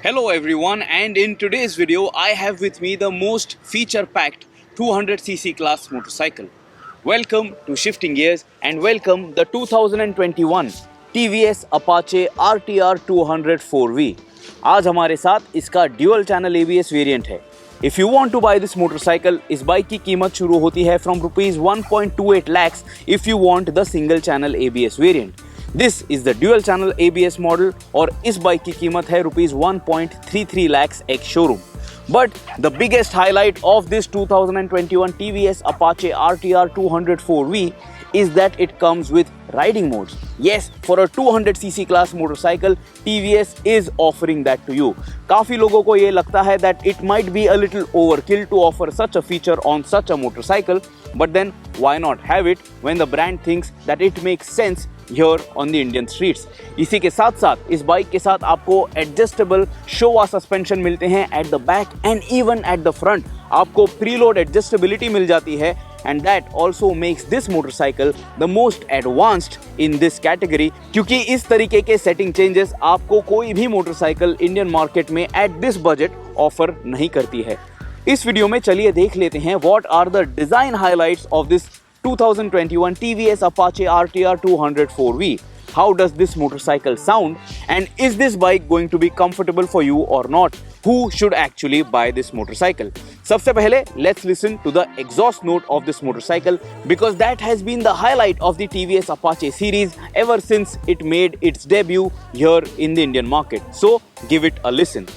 Hello everyone, and in today's video I have with me the most feature-packed 200cc class motorcycle. Welcome to Shifting Gears and welcome the 2021 TVS Apache RTR 204V. आज हमारे साथ इसका dual channel ABS variant है. If you want to buy this motorcycle, इस bike की कीमत शुरू होती है from ₹1.28 lakhs if you want the single channel ABS variant. This is the dual channel ABS model और इस बाइक की कीमत है ₹1.33 lakhs ex showroom. But the biggest highlight of this 2021 TVS Apache RTR 204V is that it comes with riding modes. Yes, for a 200cc class motorcycle, TVS is offering that to you. काफी लोगों को ये लगता है that it might be a little overkill to offer such a feature on such a motorcycle, but then why not have it when the brand thinks that it makes sense here on the Indian streets. इसी के साथ साथ इस bike के साथ आपको adjustable Showa suspension मिलते हैं at the back and even at the front. आपको प्रीलोड एडजस्टेबिलिटी मिल जाती है and that also makes this motorcycle the most advanced in this category क्योंकि इस तरीके के सेटिंग चेंजेस आपको कोई भी मोटरसाइकिल इंडियन मार्केट में at this budget ऑफर नहीं करती है. इस वीडियो में चलिए देख लेते हैं what are the design highlights of this 2021 TVS Apache RTR 204V. How does this motorcycle sound and is this bike going to be comfortable for you or not? Who should actually buy this motorcycle? सबसे पहले let's listen to the exhaust note of this motorcycle because that has been the highlight of the TVS Apache series ever since it made its debut here in the Indian market. So give it a listen.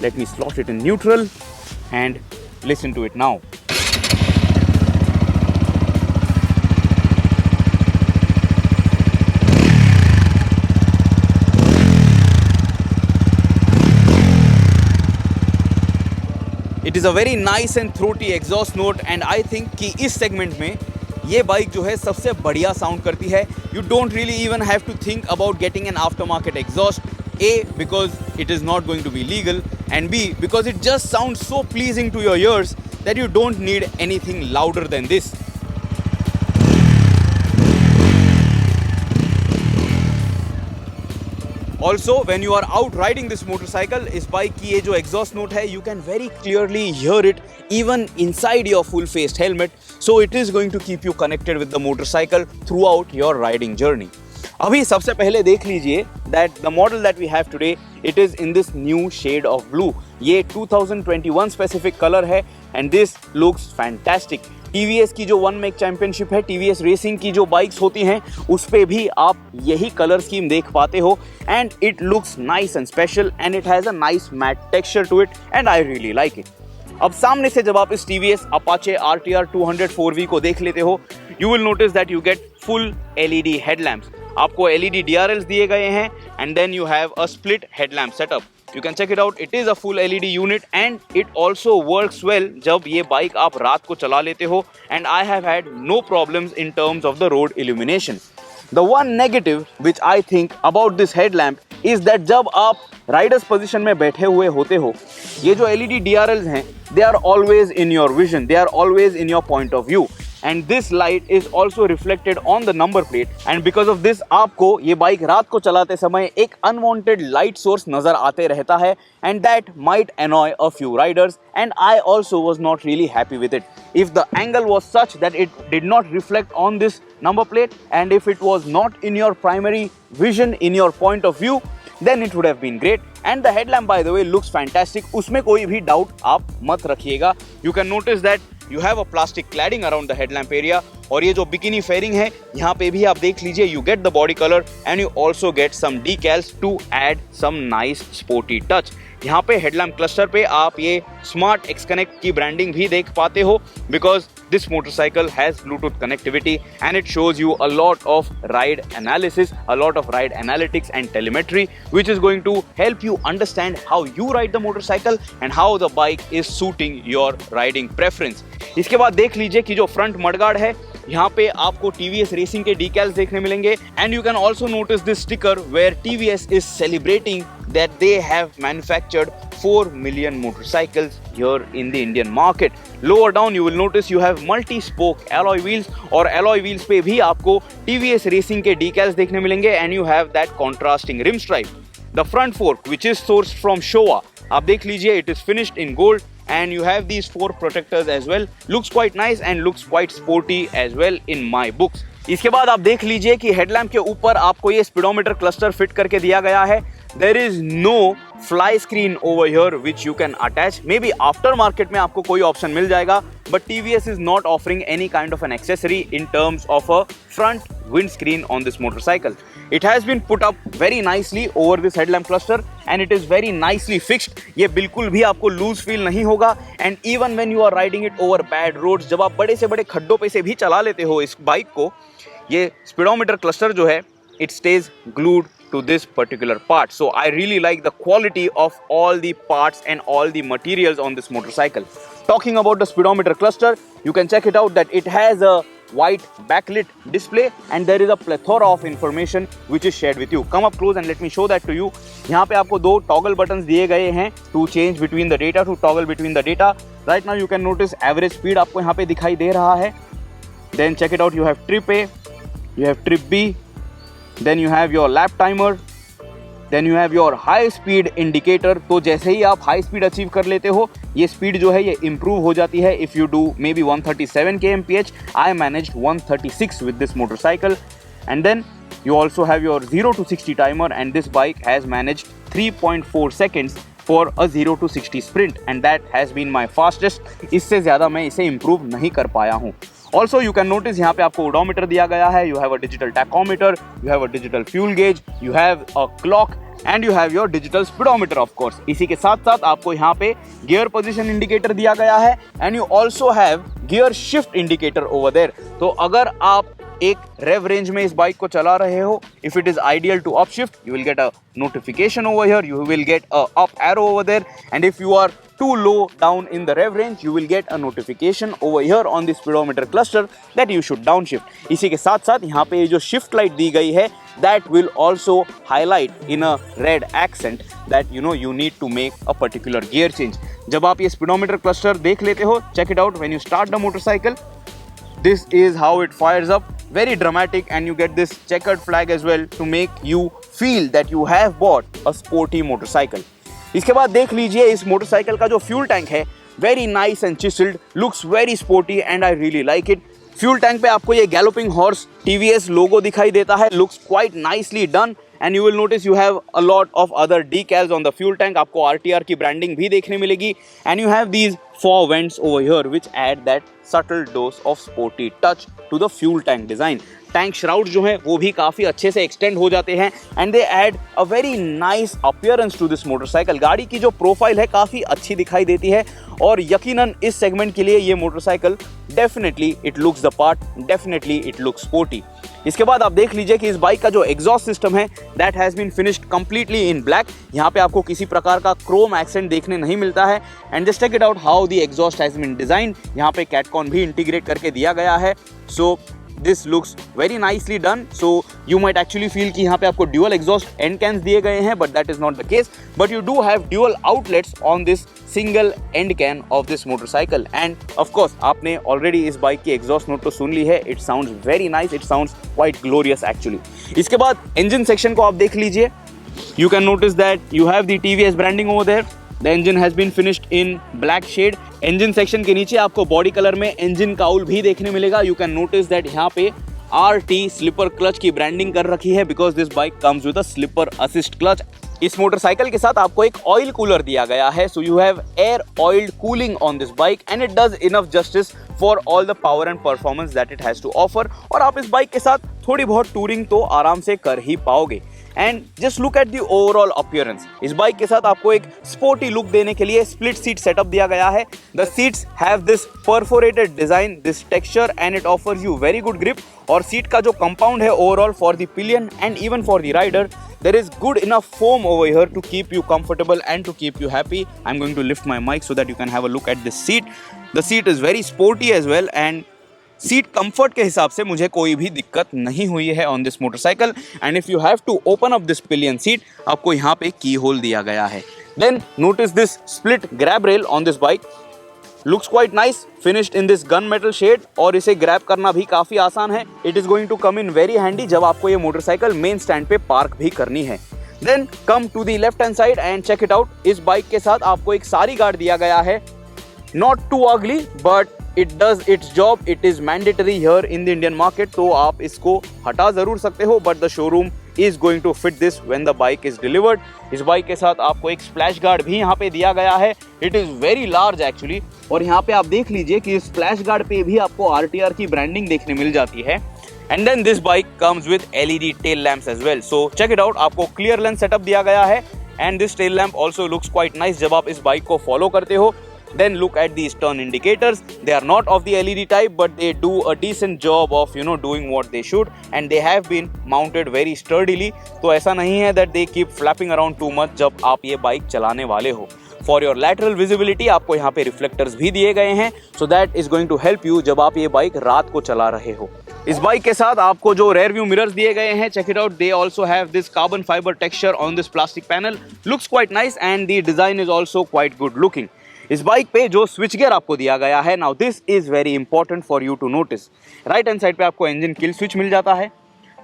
Let me slot it in neutral and listen to it now. It is a very nice and throaty exhaust note and I think कि इस segment में ये bike जो है सबसे बढ़िया sound करती है. You don't really even have to think about getting an aftermarket exhaust. A, because it is not going to be legal, and B, because it just sounds so pleasing to your ears that you don't need anything louder than this. Also, when you are out riding this motorcycle, इस bike की ये जो exhaust note है, you can very clearly hear it even inside your full-faced helmet. So it is going to keep you connected with the motorcycle throughout your riding journey. अभी सबसे पहले देख लीजिए that the model that we have today, it is in this new shade of blue. ये 2021 specific color है and this looks fantastic. TVS की जो one make championship है, TVS रेसिंग की जो बाइक्स होती हैं उस पे भी आप यही कलर स्कीम देख पाते हो and it looks nice and special and it has a nice matte texture to it and I really like it. अब सामने से जब आप इस TVS Apache RTR 204V को देख लेते हो, you will notice that you get full LED headlamps. आपको LED DRLs दिए गए हैं and then you have a split headlamp setup. You can check it out. It is a full LED unit and it also works well जब ये bike आप रात को चला लेते हो and I have had no problems in terms of the road illumination. The one negative which I think about this headlamp is that जब आप राइडर्स पोजीशन में बैठे हुए होते हो, ये जो LED DRLs हैं, they are always in your vision, they are always in your point of view. And this light is also reflected on the number plate and because of this आपको ये बाइक रात को चलाते समय एक unwanted light source नज़र आते रहता है and that might annoy a few riders and I also was not really happy with it. If the angle was such that it did not reflect on this number plate and if it was not in your primary vision, in your point of view, then it would have been great. And the headlamp by the way looks fantastic. उसमें कोई भी doubt आप मत रखिएगा. You can notice that you have a plastic cladding around the headlamp area और ये जो bikini fairing है यहाँ पे भी आप देख लीजिए you get the body color and you also get some decals to add some nice sporty touch. यहाँ पे headlamp cluster पे आप ये Smart X Connect की branding भी देख पाते हो because this motorcycle has Bluetooth connectivity and it shows you a lot of ride analysis, a lot of ride analytics and telemetry which is going to help you understand how you ride the motorcycle and how the bike is suiting your riding preference. इसके बाद देख लीजिए कि जो front mudguard है यहाँ पे आपको TVS रेसिंग के decals देखने मिलेंगे and you can also notice this sticker where TVS is celebrating that they have manufactured 4 million motorcycles here in the Indian market. Lower down you will notice you have multi-spoke alloy wheels और alloy wheels पे भी आपको TVS racing के decals देखने मिलेंगे and you have that contrasting rim stripe. The front fork, which is sourced from Showa, आप देख लीजिए, it is finished in gold and you have these 4 protectors as well. Looks quite nice and looks quite sporty as well in my books. इसके बाद आप देख लीजिए कि headlamp के ऊपर आपको ये स्पीडोमीटर क्लस्टर फिट करके दिया गया है. There is no fly screen over here which you can attach. Maybe after market में आपको कोई ऑप्शन मिल जाएगा, but TVS is not offering any kind of an accessory in terms of a front windscreen on this motorcycle. It has been put up very nicely over this headlamp cluster and it is very nicely fixed. ये बिल्कुल भी आपको loose feel नहीं होगा. And even when you are riding it over bad roads, जब आप बड़े से बड़े खड्डों पे से भी चला लेते हो इस बाइक को, ये स्पीडोमीटर क्लस्टर जो है, it stays glued to this particular part. So I really like the quality of all the parts and all the materials on this motorcycle. Talking about the speedometer cluster, you can check it out that it has a white backlit display and there is a plethora of information which is shared with you. Come up close and let me show that to you. यहाँ पे आपको 2 toggle buttons दिए गए हैं to change between the data, to toggle between the data. Right now you can notice average speed आपको यहाँ पे दिखाई दे रहा है. Then check it out, you have trip A, you have trip B, then you have your lap timer, then you have your high speed indicator. तो जैसे ही आप high speed achieve कर लेते हो, ये speed जो है ये improve हो जाती है. If you do maybe 137 kmph, I managed 136 with this motorcycle. And then you also have your 0 to 60 timer and this bike has managed 3.4 seconds for a 0 to 60 sprint and that has been my fastest. इससे ज़्यादा मैं इसे improve नहीं कर पाया हूँ. Also you can notice यहाँ पे आपको odometer दिया गया है, you have a digital tachometer, you have a digital fuel gauge, you have a clock and you have your digital speedometer of course. इसी के साथ साथ आपको यहाँ पे gear position indicator दिया गया है and you also have gear shift indicator over there. तो अगर आप एक rev range में इस बाइक को चला रहे हो, if it is ideal to upshift, you will get a notification over here, you will get a up arrow over there, and if you are too low down in the rev range, you will get a notification over here on the speedometer cluster that you should downshift. इसी के साथ साथ यहाँ पे ये जो shift light दी गई है, that will also highlight in a red accent that you know you need to make a particular gear change. जब आप ये speedometer cluster देख लेते हो, check it out when you start the motorcycle. This is how it fires up, very dramatic, and you get this checkered flag as well to make you feel that you have bought a sporty motorcycle. इसके बाद देख लीजिए इस motorcycle का जो fuel tank है, very nice and chiselled, looks very sporty and I really like it. Fuel tank पे आपको ये गैलोपिंग हॉर्स TVS लोगो दिखाई देता है, looks quite nicely done and you will notice you have a lot of other decals on the fuel tank. आपको RTR की branding भी देखने मिलेगी and you have these 4 vents over here which add that subtle dose of sporty touch to the fuel tank design. Tank shroud जो हैं वो भी काफ़ी अच्छे से एक्सटेंड हो जाते हैं and they add a very nice appearance to this motorcycle. गाड़ी की जो प्रोफाइल है काफ़ी अच्छी दिखाई देती है और यकीनन इस सेगमेंट के लिए ये motorcycle definitely it looks the part, definitely it looks sporty. इसके बाद आप देख लीजिए कि इस बाइक का जो एग्जॉस्ट सिस्टम है that has been finished completely in black. यहाँ पे आपको किसी प्रकार का क्रोम एक्सेंट देखने नहीं मिलता है and just check it out how the exhaust has been designed. यहाँ पे कैटकॉन भी इंटीग्रेट करके दिया गया है. सो this looks very nicely done. So you might actually feel कि यहाँ पे आपको dual exhaust end cans दिए गए हैं, but that is not the case. But you do have dual outlets on this single end can of this motorcycle. And of course आपने already इस bike की exhaust note तो सुन ली है. It sounds very nice. It sounds quite glorious actually. इसके बाद engine section को आप देख लीजिए. You can notice that you have the TVS branding over there. The engine has been finished in black shade. Engine section के नीचे आपको body colour में engine काउल भी देखने मिलेगा. You can notice that यहाँ पे RT slipper clutch की ब्रांडिंग कर रखी है because this bike comes with a slipper assist clutch. इस मोटरसाइकिल के साथ आपको एक ऑयल कूलर दिया गया है. So you have air oiled cooling on this bike and it does enough justice for all the power and performance that it has to offer. और आप इस बाइक के साथ थोड़ी बहुत टूरिंग तो आराम से कर ही पाओगे. And just look at the overall appearance. इस बाइक के साथ आपको एक स्पोर्टी लुक देने के लिए स्प्लिट सीट सेटअप दिया गया है. The seats have this perforated design, this texture and it offers you very good grip. और सीट का जो कंपाउंड है overall for the pillion and even for the rider, there is good enough foam over here to keep you comfortable and to keep you happy. I'm going to lift my mic so that you can have a look at this seat. The seat is very sporty as well and seat comfort के हिसाब से मुझे कोई भी दिक्कत नहीं हुई है on this motorcycle. And if you have to open up this pillion seat, आपको यहाँ पे की होल दिया गया है. Then notice this split grab rail on this bike. Looks quite nice, finished in this gun metal shade और इसे grab करना भी काफ़ी आसान है. It is going to come in very handy जब आपको ये मोटरसाइकिल मेन स्टैंड पे पार्क भी करनी है. Then come to the left hand side and check it out. इस बाइक के साथ आपको एक सारी गार्ड दिया गया है. Not too ugly, but it does its job. It is mandatory here in the Indian market. तो आप इसको हटा ज़रूर सकते हो, but the showroom is going to fit this when the bike is delivered. इस बाइक के साथ आपको एक स्प्लैश गार्ड भी यहाँ पे दिया गया है. It is very large actually. और यहाँ पे आप देख लीजिए कि इस स्प्लैश गार्ड पे भी आपको RTR की ब्रांडिंग देखने मिल जाती है. And then this bike comes with LED tail lamps as well. So check it out. आपको clear lens setup दिया गया है. And this tail lamp also looks quite nice जब आप इस बाइक को follow करते हो. Then look at these turn indicators. They are not of the LED type, but they do a decent job of doing what they should, and they have been mounted very sturdily. तो ऐसा नहीं है that they keep flapping around too much जब आप ये bike चलाने वाले हो. For your lateral visibility आपको यहाँ पे reflectors भी दिए गए हैं, so that is going to help you जब आप ये बाइक रात को चला रहे हो. इस बाइक के साथ आपको जो rear view mirrors दिए गए हैं, check it out. They also have this carbon fiber texture on this plastic panel. Looks quite nice, and the design is also quite good looking. इस बाइक पे जो स्विच गियर आपको दिया गया है, now this is very important for you to notice. Right hand side पे आपको engine kill switch मिल जाता है.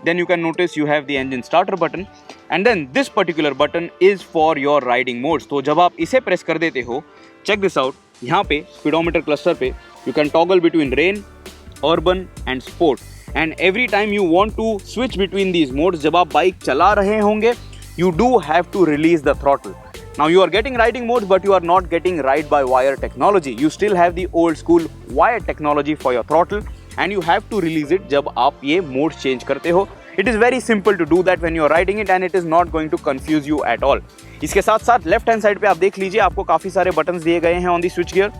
Then you can notice you have the engine starter button, and then this particular button is for your riding modes. तो जब आप इसे press कर देते हो, चेक दिस आउट, यहाँ पे स्पीडोमीटर क्लस्टर पे you can toggle between rain, urban and sport. And every time you want to switch between these modes, जब आप बाइक चला रहे होंगे, you do have to release the throttle. Now you are getting riding modes, but you are not getting ride-by-wire technology. You still have the old school wire technology for your throttle, and you have to release it जब आप ये mode change करते हो. It is very simple to do that when you are riding it, and it is not going to confuse you at all. इसके साथ साथ left hand side पे आप देख लीजिए, आपको काफ़ी सारे buttons दिए गए हैं on the switch gear.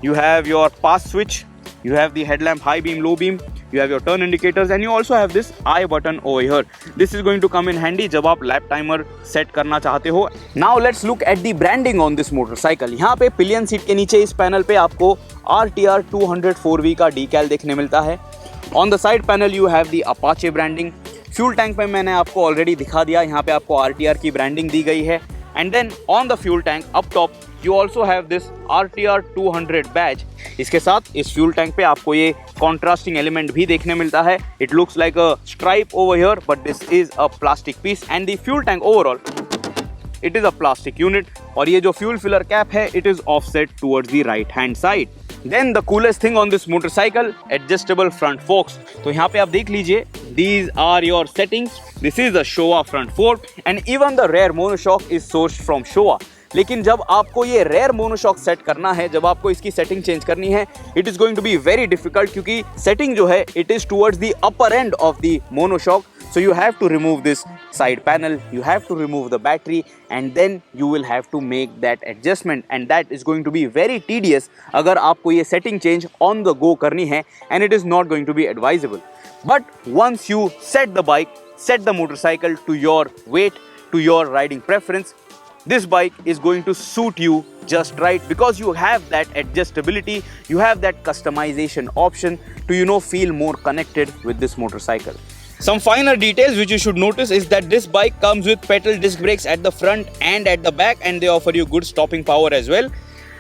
You have your pass switch, you have the headlamp high beam, low beam, you have your turn indicators, and you also have this I button over here. This is going to come in handy जब आप lap timer set करना चाहते हो. Now let's look at the branding on this motorcycle. यहाँ पे pillion seat के नीचे इस पैनल पे आपको RTR 204V का decal देखने मिलता है. On the side panel you have the Apache branding. Fuel tank पे मैंने आपको already दिखा दिया, यहाँ पे आपको RTR की branding दी गई है. And then on the fuel tank up top you also have this RTR 200 badge. इसके साथ इस fuel tank पे आपको ये contrasting element भी देखने मिलता है. It looks like a stripe over here, but this is a plastic piece. And the fuel tank overall, it is a plastic unit. और ये जो fuel filler cap है, it is offset towards the right hand side. Then the coolest thing on this motorcycle, adjustable front forks. तो यहाँ पे आप देख लीजिए, these are your settings. This is the Showa front fork, and even the rear monoshock is sourced from Showa. लेकिन जब आपको ये रेयर मोनोशॉक सेट करना है, जब आपको इसकी सेटिंग चेंज करनी है, it is going to be very difficult, क्योंकि सेटिंग जो है it is towards the upper end of the monoshock. So you have to remove this side panel, you have to remove the battery, and then you will have to make that adjustment, and that is going to be very tedious अगर आपको ये setting change on the go करनी है, and it is not going to be advisable. But once you set the bike, set the motorcycle to your weight, to your riding preference, this bike is going to suit you just right, because you have that adjustability, you have that customization option to feel more connected with this motorcycle. Some finer details which you should notice is that this bike comes with pedal disc brakes at the front and at the back, and they offer you good stopping power as well.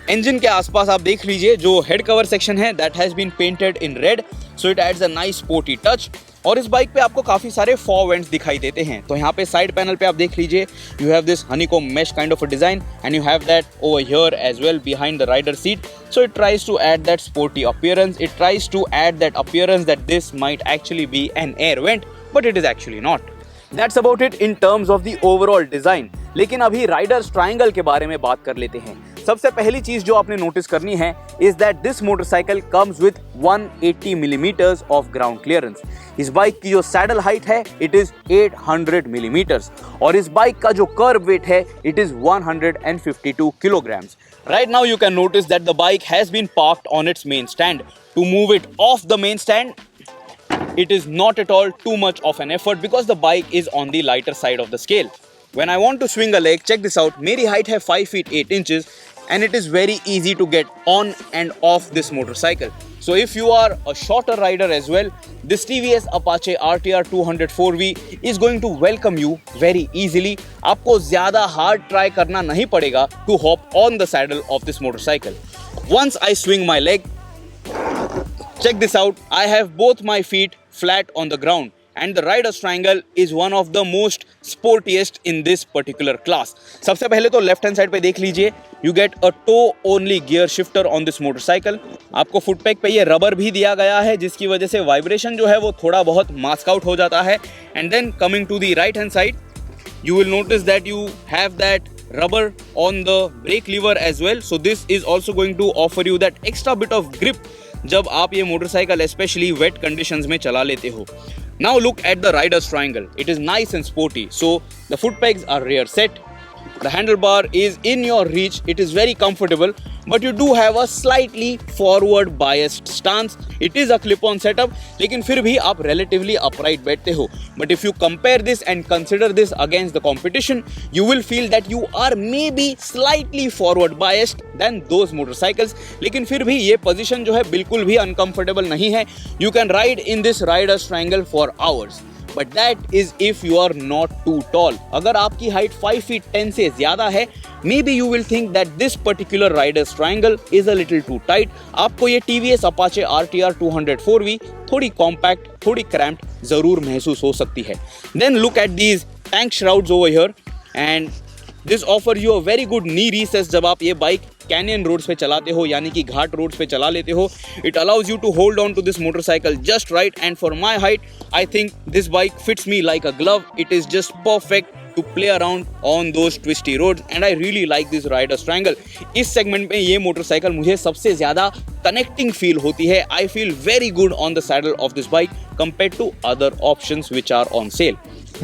Engine के आसपास आप देख लीजिए, जो head cover section है that has been painted in red, so it adds a nice sporty touch. और इस bike पे आपको काफ़ी सारे fog vents दिखाई देते हैं. तो यहाँ पे साइड पैनल पे आप देख लीजिए, you have this honeycomb mesh kind of a design, and you have that over here as well behind the rider seat. So it tries to add that sporty appearance. It tries to add that appearance that this might actually be an air vent, but it is actually not. That's about it in terms of the overall design. लेकिन अभी Riders triangle के बारे में बात कर लेते हैं. सबसे पहली चीज जो आपने नोटिस करनी है is that this motorcycle comes with 180 millimetres of ground clearance. इस बाइक की जो सैडल हाइट है इट इज 800 मिलीमीटर्स, और इस बाइक का जो कर्व वेट है it is 152 kilograms. Right now you can notice that the bike has been parked on its main stand. To move it off the main stand, it is not at all too much of an effort because the bike is on the lighter side of the scale. When I want to swing a leg, check this out. मेरी height है 5 feet 8 inches, and it is very easy to get on and off this motorcycle. So if you are a shorter rider as well, this TVS Apache RTR 204V is going to welcome you very easily. आपको ज़्यादा hard try करना नहीं पड़ेगा to hop on the saddle of this motorcycle. Once I swing my leg, check this out. I have both my feet flat on the ground, and the rider's triangle is one of the most sportiest in this particular class. सबसे पहले तो left hand side पे देख लीजिए, you get a toe only gear shifter on this motorcycle. आपको foot pack पे ये rubber भी दिया गया है जिसकी वजह से वाइब्रेशन जो है वो थोड़ा बहुत मास्क आउट हो जाता है. And then coming to the right hand side, you will notice that you have that rubber on the brake lever as well. So this is also going to offer you that extra bit of grip जब आप ये motorcycle specially wait conditions में चला लेते हो. Now look at the rider's triangle. It is nice and sporty. So the foot pegs are rear set. The handlebar is in your reach. It is very comfortable, but you do have a slightly forward biased stance. It is a clip-on setup, लेकिन फिर भी आप relatively upright बैठते हो. But if you compare this and consider this against the competition, you will feel that you are maybe slightly forward biased than those motorcycles. लेकिन फिर भी ये position जो है बिल्कुल भी uncomfortable नहीं है. You can ride in this rider's triangle for hours. But that is if you are not too tall. अगर आपकी हाइट 5 feet 10 से ज़्यादा है, maybe you will think that this particular rider's triangle is a little too tight. आपको ये TVS Apache RTR 204V थोड़ी compact, थोड़ी cramped ज़रूर महसूस हो सकती है. Then look at these tank shrouds over here, and this offers you a very good knee recess जब आप ये बाइक कैनियन रोड्स पे चलाते हो, यानी कि घाट रोड्स पे चला लेते हो. It allows you to hold on to this motorcycle just right, and for my height, I think this bike fits me like a glove. It is just perfect to play around on those twisty roads, and I really like this rider's triangle. इस segment में ये motorcycle मुझे सबसे ज़्यादा connecting feel होती है. I feel very good on the saddle of this bike compared to other options which are on sale.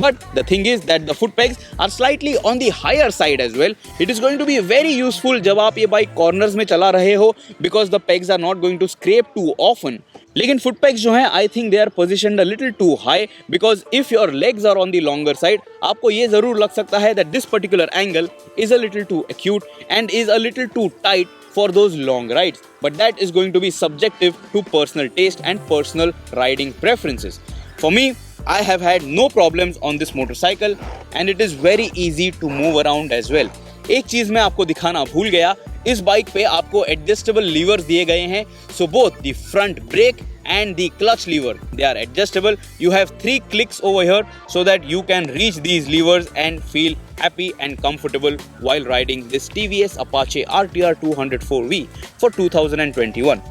But the thing is that the foot pegs are slightly on the higher side as well. It is going to be very useful जब आप ये bike corners में चला रहे हो, because the pegs are not going to scrape too often. लेकिन foot pegs जो हैं, I think they are positioned a little too high, because if your legs are on the longer side, आपको ये ज़रूर लग सकता है that this particular angle is a little too acute and is a little too tight for those long rides. But that is going to be subjective to personal taste and personal riding preferences. For me, I have had no problems on this motorcycle, and it is very easy to move around as well. एक चीज़ मैं आपको दिखाना भूल गया, इस bike पे आपको adjustable levers दिए गए हैं. So both the front brake and the clutch lever, they are adjustable. You have 3 clicks over here so that you can reach these levers and feel happy and comfortable while riding this TVS Apache RTR 204V for 2021.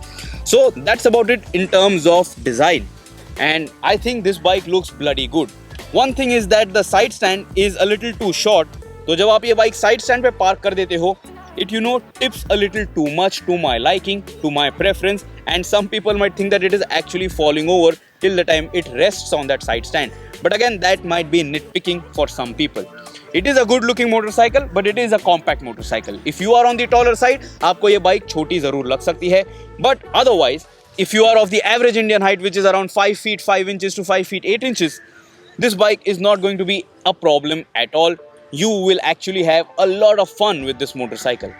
So that's about it in terms of design. And I think this bike looks bloody good. One thing is that the side stand is a little too short. तो जब आप ये bike side stand पे park कर देते हो, it tips a little too much to my liking, to my preference, and some people might think that it is actually falling over till the time it rests on that side stand. But again, that might be nitpicking for some people. It is a good looking motorcycle, but it is a compact motorcycle. If you are on the taller side, आपको ये bike छोटी ज़रूर लग सकती है. But otherwise, if you are of the average Indian height, which is around 5 feet 5 inches to 5 feet 8 inches, this bike is not going to be a problem at all. You will actually have a lot of fun with this motorcycle.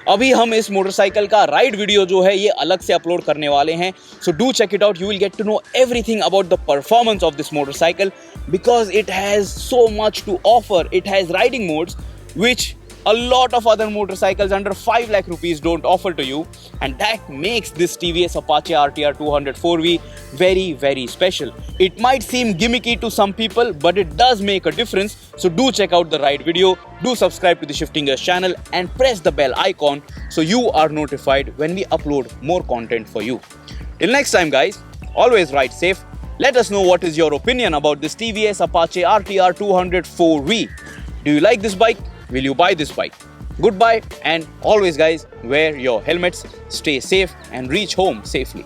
अभी हम इस motorcycle का ride video जो है ये अलग से upload करने वाले हैं. So do check it out. You will get to know everything about the performance of this motorcycle, because it has so much to offer. It has riding modes which a lot of other motorcycles under 5 lakh rupees don't offer to you, and that makes this TVS Apache RTR 204V very, very special. It might seem gimmicky to some people, but it does make a difference. So do check out the ride video, do subscribe to the Shifting Gears channel, and press the bell icon so you are notified when we upload more content for you. Till next time guys, always ride safe. Let us know what is your opinion about this TVS Apache RTR 204V. Do you like this bike? Will you buy this bike? Goodbye, and always guys, wear your helmets, stay safe, and reach home safely.